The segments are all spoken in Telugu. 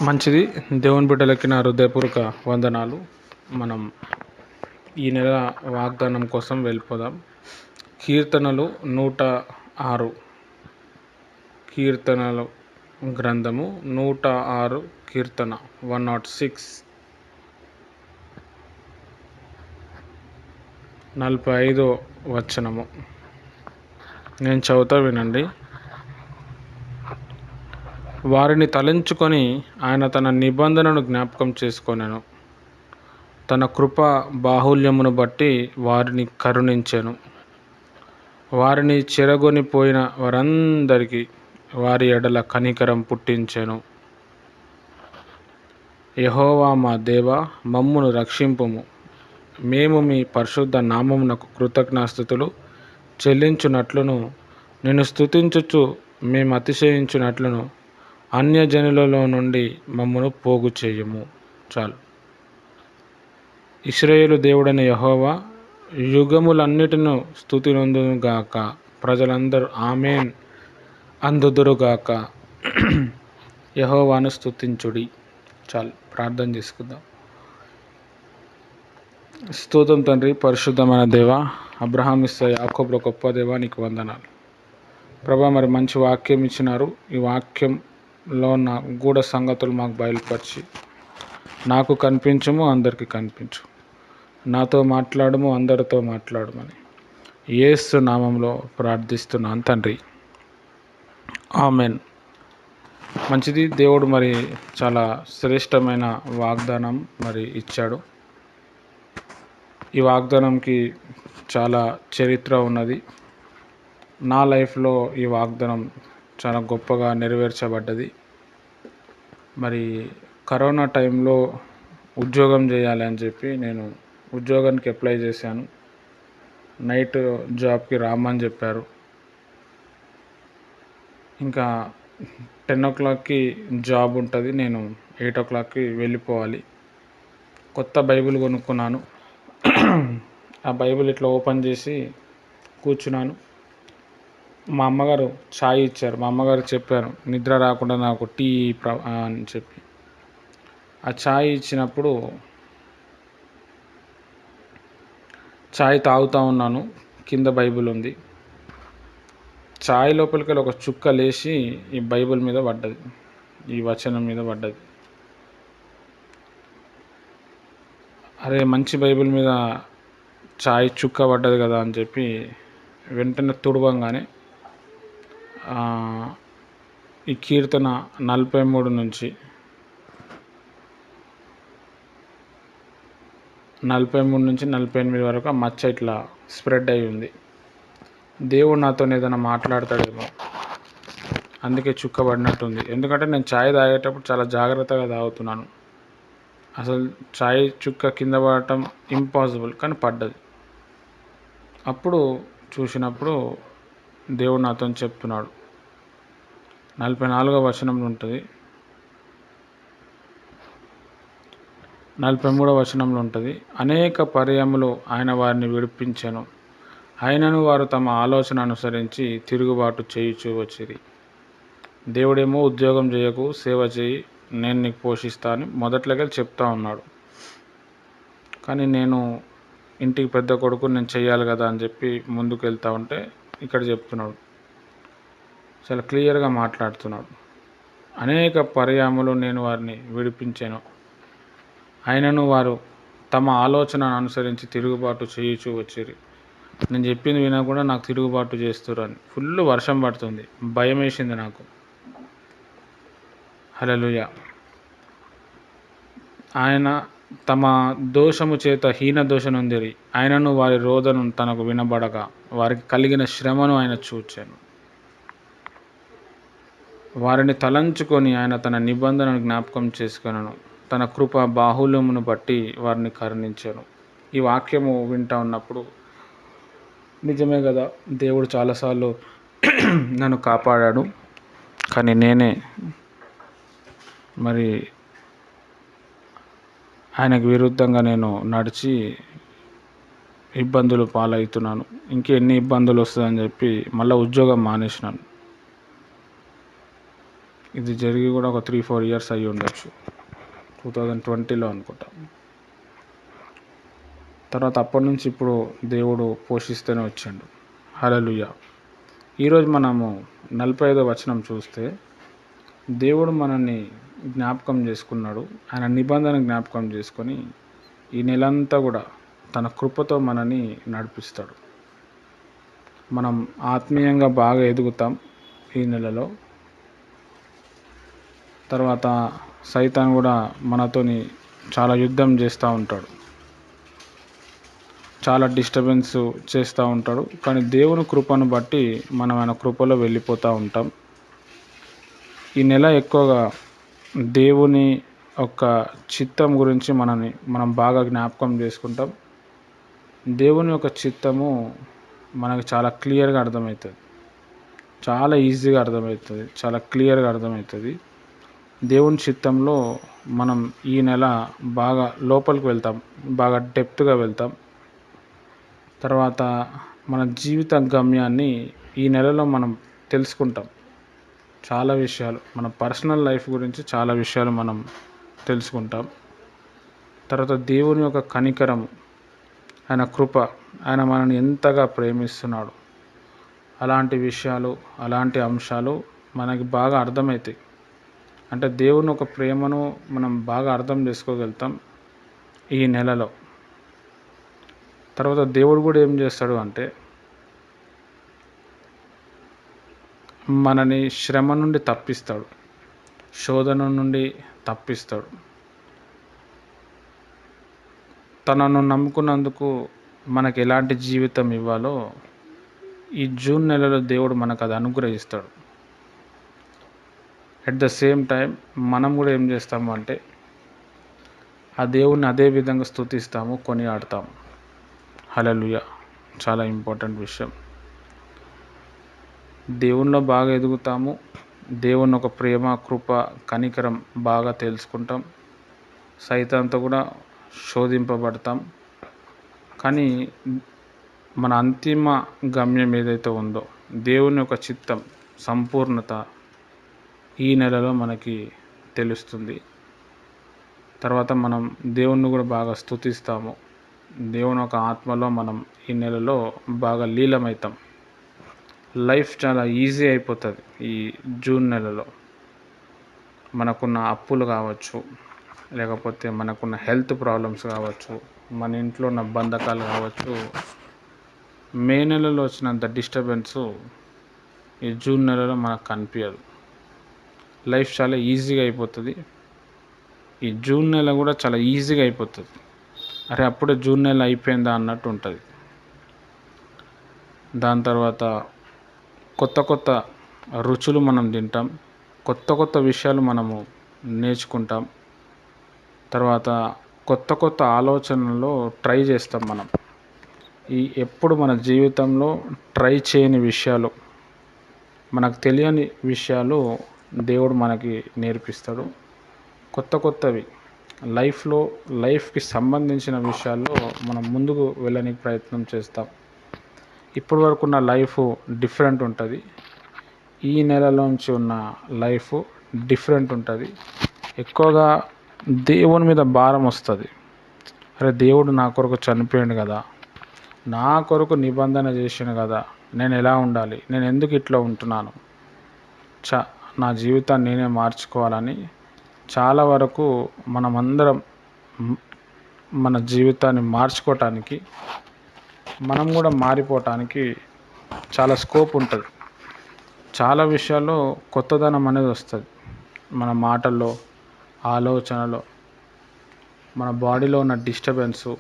మంచిది. దేవుని బిడ్డలకి నా హృదయపూర్వక వందనాలు. మనం ఈ నెల వాగ్దానం కోసం వెళ్ళిపోదాం. కీర్తనలు 106, కీర్తనలు గ్రంథము 106, కీర్తన 106, 45వ వచనము. నేను చదువుతా, వినండి. వారిని తలంచుకొని ఆయన తన నిబంధనను జ్ఞాపకం చేసుకొనెను. తన కృప బాహుల్యమును బట్టి వారిని కరుణించెను. వారిని చెరగొనిపోయిన వారందరికీ వారి ఎడల కనికరం పుట్టించెను. యెహోవా మా దేవా, మమ్మును రక్షింపుము. మేము మీ పరిశుద్ధ నామమునకు కృతజ్ఞతాస్తుతులు చెల్లించునట్లును, నిన్ను స్తుతించుచు మేము అతిశయించునట్లును అన్యజనులలో నుండి మమ్మను పోగు చేయుము. చాలు. ఇశ్రాయేలు దేవుడైన యెహోవా యుగములన్నిటిను స్తుతి నొందునుగాక. ప్రజలందరూ ఆమేన్ అందుదురుగాక. యెహోవాను స్తుతించుడి. చాలు. ప్రార్థన చేసుకుందాం. స్తోత్రం తండ్రి, పరిశుద్ధమైన దేవ, అబ్రహాం, ఇస్సాకు, యాకోబుల గొప్ప దేవ, నీకు వందనాలు ప్రభా. మరి మంచి వాక్యం ఇచ్చినారు. ఈ వాక్యంలో ఉన్న గూఢ సంగతులు మాకు బయలుపరిచి నాకు కనిపించము, అందరికీ కనిపించు. నాతో మాట్లాడము, అందరితో మాట్లాడమని యేసు నామంలో ప్రార్థిస్తున్నాను తండ్రి. ఆమెన్. మంచిది. దేవుడు మరి చాలా శ్రేష్టమైన వాగ్దానం మరి ఇచ్చాడు. ఈ వాగ్దానంకి చాలా చరిత్ర ఉన్నది. నా లైఫ్లో ఈ వాగ్దానం చాలా గొప్పగా నెరవేర్చబడ్డది. మరి కరోనా టైంలో ఉద్యోగం చేయాలి అని చెప్పి నేను ఉద్యోగానికి అప్లై చేశాను. నైట్ జాబ్కి రామని చెప్పారు. ఇంకా 10 o'clockకి జాబ్ ఉంటుంది. నేను 8 o'clockకి వెళ్ళిపోవాలి. కొత్త బైబిల్ కొనుక్కున్నాను. ఆ బైబిల్ ఇట్లా ఓపెన్ చేసి కూర్చున్నాను. మా అమ్మగారు ఛాయ్ ఇచ్చారు. మా అమ్మగారు చెప్పారు, నిద్ర రాకుండా నాకు టీ అని చెప్పి. ఆ ఛాయ్ ఇచ్చినప్పుడు ఛాయ్ తాగుతూ ఉన్నాను. కింద బైబిల్ ఉంది. ఛాయ్ లోపలికి వెళ్ళి ఒక చుక్క లేచి ఈ బైబిల్ మీద పడ్డది, ఈ వచనం మీద పడ్డది. అరే, మంచి బైబిల్ మీద ఛాయ్ చుక్క పడ్డది కదా అని చెప్పి వెంటనే తుడవంగానే ఈ కీర్తన 43 నుంచి 48 వరకు ఆ మచ్చ ఇట్లా స్ప్రెడ్ అయి ఉంది. దేవుడు నాతో ఏదైనా మాట్లాడతాడేమో, అందుకే చుక్క పడినట్టుంది. ఎందుకంటే నేను ఛాయ్ తాగేటప్పుడు చాలా జాగ్రత్తగా తాగుతున్నాను. అసలు ఛాయ్ చుక్క కింద పడటం ఇంపాసిబుల్, కానీ పడ్డది. అప్పుడు చూసినప్పుడు దేవుడు నాతో చెప్తున్నాడు. 44వ వచనంలో ఉంటుంది, 43వ వచనంలో ఉంటుంది. అనేక పర్యాయములు ఆయన వారిని విడిపించెను, అయినను వారు తమ ఆలోచన అనుసరించి తిరుగుబాటు చేయుచూ వచ్చిరి. దేవుడేమో ఉద్యోగం చేయకు, సేవ చేయి, నేను నీకు పోషిస్తా అని మొదట్లోకి చెప్తా ఉన్నాడు. కానీ నేను ఇంటికి పెద్ద కొడుకు, నేను చెయ్యాలి కదా అని చెప్పి ముందుకు వెళ్తూ ఉంటే ఇక్కడ చెప్తున్నాడు, చాలా క్లియర్గా మాట్లాడుతున్నాడు. అనేక పర్యాయములు నేను వారిని విడిపించాను, అయినను వారు తమ ఆలోచనను అనుసరించి తిరుగుబాటు చేయుచూ వచ్చిరి. నేను చెప్పింది వినకుండా నాకు తిరుగుబాటు చేస్తురని. ఫుల్ వర్షం పడుతుంది, భయం వేసింది నాకు. హల్లెలూయా. ఆయన తమ దోషము చేత హీన దోష నొందిరి, ఆయనను వారి రోదను తనకు వినబడగా వారికి కలిగిన శ్రమను ఆయన చూచాను. వారిని తలంచుకొని ఆయన తన నిబంధనను జ్ఞాపకం చేసుకొనెను. తన కృప బాహుల్యమును బట్టి వారిని కరుణించాను. ఈ వాక్యము వింటా ఉన్నప్పుడు నిజమే కదా, దేవుడు చాలాసార్లు నన్ను కాపాడాడు. కానీ నేనే మరి ఆయనకు విరుద్ధంగా నేను నడిచి ఇబ్బందులు పాలవుతున్నాను. ఇంకెన్ని ఇబ్బందులు వస్తుందని చెప్పి మళ్ళీ ఉద్యోగం మానేసినాను. ఇది జరిగి కూడా ఒక 3-4 ఇయర్స్ అయ్యి ఉండొచ్చు. 2020లో అనుకుంటా. తర్వాత అప్పటి నుంచి ఇప్పుడు దేవుడు పోషిస్తూనే వచ్చాడు. హల్లెలూయా. ఈరోజు మనము 45వ వచనం చూస్తే దేవుడు మనల్ని జ్ఞాపకం చేసుకున్నాడు. ఆయన నిబంధన జ్ఞాపకం చేసుకొని ఈ నెలంతా కూడా తన కృపతో మనని నడిపిస్తాడు. మనం ఆత్మీయంగా బాగా ఎదుగుతాం ఈ నెలలో. తర్వాత సైతాన్ కూడా మనతోని చాలా యుద్ధం చేస్తూ ఉంటాడు, చాలా డిస్టర్బెన్స్ చేస్తూ ఉంటాడు. కానీ దేవుని కృపను బట్టి మనం ఆయన కృపలో వెళ్ళిపోతూ ఉంటాం. ఈ నెల ఎక్కువగా దేవుని యొక్క చిత్తం గురించి మనం బాగా జ్ఞాపకం చేసుకుంటాం. దేవుని యొక్క చిత్తము మనకు చాలా క్లియర్గా అర్థమవుతుంది, చాలా ఈజీగా అర్థమవుతుంది, చాలా క్లియర్గా అర్థమవుతుంది. దేవుని చిత్తంలో మనం ఈ నెల బాగా లోపలికి వెళ్తాం, బాగా డెప్త్గా వెళ్తాం. తర్వాత మన జీవిత గమ్యాన్ని ఈ నెలలో మనం తెలుసుకుంటాం. చాలా విషయాలు, మన పర్సనల్ లైఫ్ గురించి చాలా విషయాలు మనం తెలుసుకుంటాం. తర్వాత దేవుని యొక్క కనికరం, ఆయన కృప, ఆయన మనల్ని ఎంతగా ప్రేమిస్తున్నాడు, అలాంటి విషయాలు, అలాంటి అంశాలు మనకి బాగా అర్థమవుతాయి. అంటే దేవుని ఒక ప్రేమను మనం బాగా అర్థం చేసుకోగలుగుతాం ఈ నెలలో. తర్వాత దేవుడు కూడా ఏం చేస్తాడు అంటే మనని శ్రమ నుండి తప్పిస్తాడు, శోధన నుండి తప్పిస్తాడు. తనను నమ్ముకున్నందుకు మనకు ఎలాంటి జీవితం ఇవ్వాలో ఈ జూన్ నెలలో దేవుడు మనకు అది అనుగ్రహిస్తాడు. అట్ ద సేమ్ టైం మనం కూడా ఏం చేస్తాము అంటే ఆ దేవుణ్ణి అదే విధంగా స్తుతిస్తాము, కొనియాడతాము. హల్లెలూయా. చాలా ఇంపార్టెంట్ విషయం. దేవునిలో బాగా ఎదుగుతాము. దేవుని ఒక ప్రేమ, కృప, కనికరం బాగా తెలుసుకుంటాం. సైతాన్తో కూడా శోధింపబడతాం. కానీ మన అంతిమ గమ్యం ఏదైతే ఉందో, దేవుని యొక్క చిత్తం, సంపూర్ణత ఈ నెలలో మనకి తెలుస్తుంది. తర్వాత మనం దేవుణ్ణి కూడా బాగా స్తుతిస్తాము. దేవుని ఒక ఆత్మలో మనం ఈ నెలలో బాగా లీలమవుతాం. లైఫ్ చాలా ఈజీ అయిపోతుంది ఈ జూన్ నెలలో. మనకున్న అప్పులు కావచ్చు, లేకపోతే మనకున్న హెల్త్ ప్రాబ్లమ్స్ కావచ్చు, మన ఇంట్లో ఉన్న బంధకాలు కావచ్చు, మే నెలలో వచ్చినంత డిస్టర్బెన్స్ ఈ జూన్ నెలలో మనకు కనిపించదు. లైఫ్ చాలా ఈజీగా అయిపోతుంది. ఈ జూన్ నెల కూడా చాలా ఈజీగా అయిపోతుంది. అరే అప్పుడే జూన్ నెల అయిపోయిందా అన్నట్టు ఉంటుంది. దాని తర్వాత కొత్త కొత్త రుచులు మనం తింటాం, కొత్త కొత్త విషయాలు మనము నేర్చుకుంటాం. తర్వాత కొత్త కొత్త ఆలోచనలు ట్రై చేస్తాం మనం. ఎప్పుడు మన జీవితంలో ట్రై చేయని విషయాలు, మనకు తెలియని విషయాలు దేవుడు మనకి నేర్పిస్తాడు. కొత్త కొత్తవి లైఫ్కి సంబంధించిన విషయాల్లో మనం ముందుకు వెళ్ళడానికి ప్రయత్నం చేస్తాం. ఇప్పటి వరకు ఉన్న లైఫ్ డిఫరెంట్ ఉంటుంది. ఈ నెలలోంచి ఉన్న లైఫ్ డిఫరెంట్ ఉంటుంది. ఎక్కువగా దేవుని మీద భారం వస్తుంది. అరే దేవుడు నా కొరకు చనిపోయాడు కదా, నా కొరకు నిబంధన చేసాను కదా, నేను ఎలా ఉండాలి, నేను ఎందుకు ఇట్లా ఉంటున్నాను, నా జీవితాన్ని నేనే మార్చుకోవాలని చాలా వరకు మనమందరం మన జీవితాన్ని మార్చుకోవటానికి, మనం కూడా మారిపోవటానికి చాలా స్కోప్ ఉంటుంది. చాలా విషయాల్లో కొత్తదనం అనేది వస్తుంది. మన మాటల్లో, ఆలోచనలో, మన బాడీలో ఉన్న డిస్టర్బెన్సు,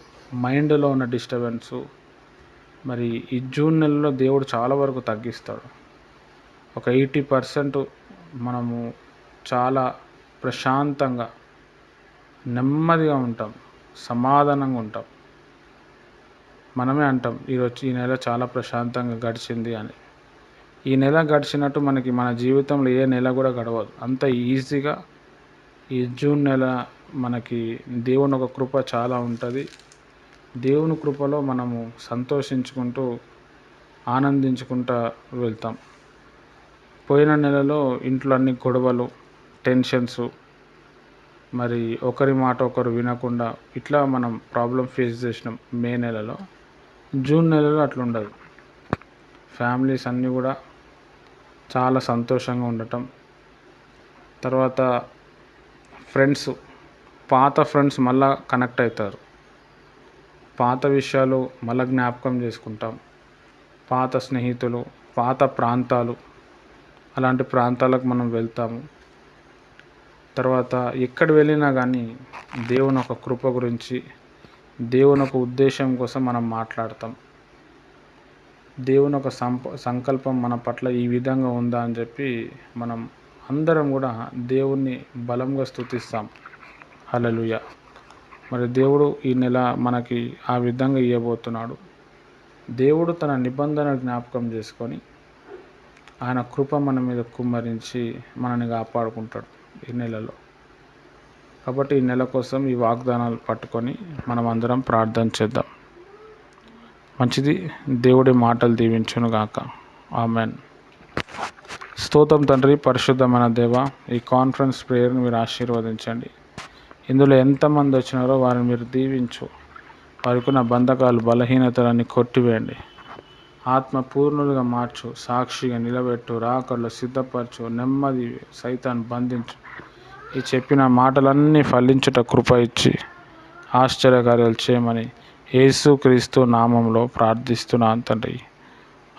మైండ్లో ఉన్న డిస్టర్బెన్సు మరి ఈ జూన్ నెలలో దేవుడు చాలా వరకు తగ్గిస్తాడు. ఒక 80% మనము చాలా ప్రశాంతంగా, నెమ్మదిగా ఉంటాం, సమాధానంగా ఉంటాం. మనమే అంటాం ఈ నెల చాలా ప్రశాంతంగా గడిచింది అని. ఈ నెల గడిచినట్టు మనకి మన జీవితంలో ఏ నెల కూడా గడవదు. అంత ఈజీగా ఈ జూన్ నెల మనకి దేవుని ఒక కృప చాలా ఉంటుంది. దేవుని కృపలో మనము సంతోషించుకుంటూ, ఆనందించుకుంటూ వెళ్తాం. పోయిన నెలలో ఇంట్లో అన్ని గొడవలు, టెన్షన్స్, మరి ఒకరి మాట ఒకరు వినకుండా ఇట్లా మనం ప్రాబ్లం ఫేస్ చేసినాం మే నెలలో. జూన్ నెలలో అట్లా ఉండదు. ఫ్యామిలీస్ అన్నీ కూడా చాలా సంతోషంగా ఉండటం. తర్వాత ఫ్రెండ్స్, పాత ఫ్రెండ్స్ మళ్ళా కనెక్ట్ అవుతారు. పాత విషయాలు మళ్ళా జ్ఞాపకం చేసుకుంటాం. పాత స్నేహితులు, పాత ప్రాంతాలు, అలాంటి ప్రాంతాలకు మనం వెళ్తాము. తర్వాత ఎక్కడ వెళ్ళినా కానీ దేవుని ఒక కృప గురించి, దేవుని ఒక ఉద్దేశం కోసం మనం మాట్లాడతాం. దేవుని ఒక సంకల్పం మన పట్ల ఈ విధంగా ఉందా అని చెప్పి మనం అందరం కూడా దేవుణ్ణి బలంగా స్తుతిస్తాం. హల్లెలూయా. మరి దేవుడు ఈ నెల మనకి ఆ విధంగా ఇవ్వబోతున్నాడు. దేవుడు తన నిబంధన జ్ఞాపకం చేసుకొని ఆయన కృప మన మీద కుమ్మరించి మనల్ని కాపాడుకుంటాడు ఈ నెలలో. కాబట్టి ఈ నెల కోసం ఈ వాగ్దానాలు పట్టుకొని మనం అందరం ప్రార్థన చేద్దాం. మంచిది. దేవుడి మాటలు దీవించును గాక. ఆమెన్. స్తోత్రం తండ్రి, పరిశుద్ధమైన దేవ, ఈ కాన్ఫరెన్స్ ప్రేయర్ని మీరు ఆశీర్వదించండి. ఇందులో ఎంతమంది వచ్చినారో వారిని మీరు దీవించు. వారికి ఉన్న బంధకాలు, బలహీనతలన్నీ కొట్టివేయండి. ఆత్మ పూర్ణులుగా మార్చు, సాక్షిగా నిలబెట్టు, రాకడలో సిద్ధపరచు, నెమ్మది సైతాన్ని బంధించు. ఈ చెప్పిన మాటలన్నీ ఫలించుట కృప ఇచ్చి ఆశ్చర్యకార్యాలు చేయమని యేసుక్రీస్తు నామంలో ప్రార్థిస్తున్నాను తండ్రి.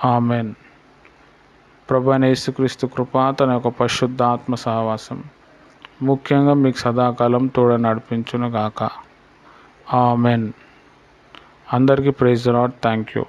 ఆమెన్. ప్రభువైన యేసుక్రీస్తు కృప, తన యొక్క పరిశుద్ధ ఆత్మ సహవాసం ముఖ్యంగా మీకు సదాకాలం తోడ నడిపించును గాక. ఆమెన్. అందరికీ praise the lord. Thank you.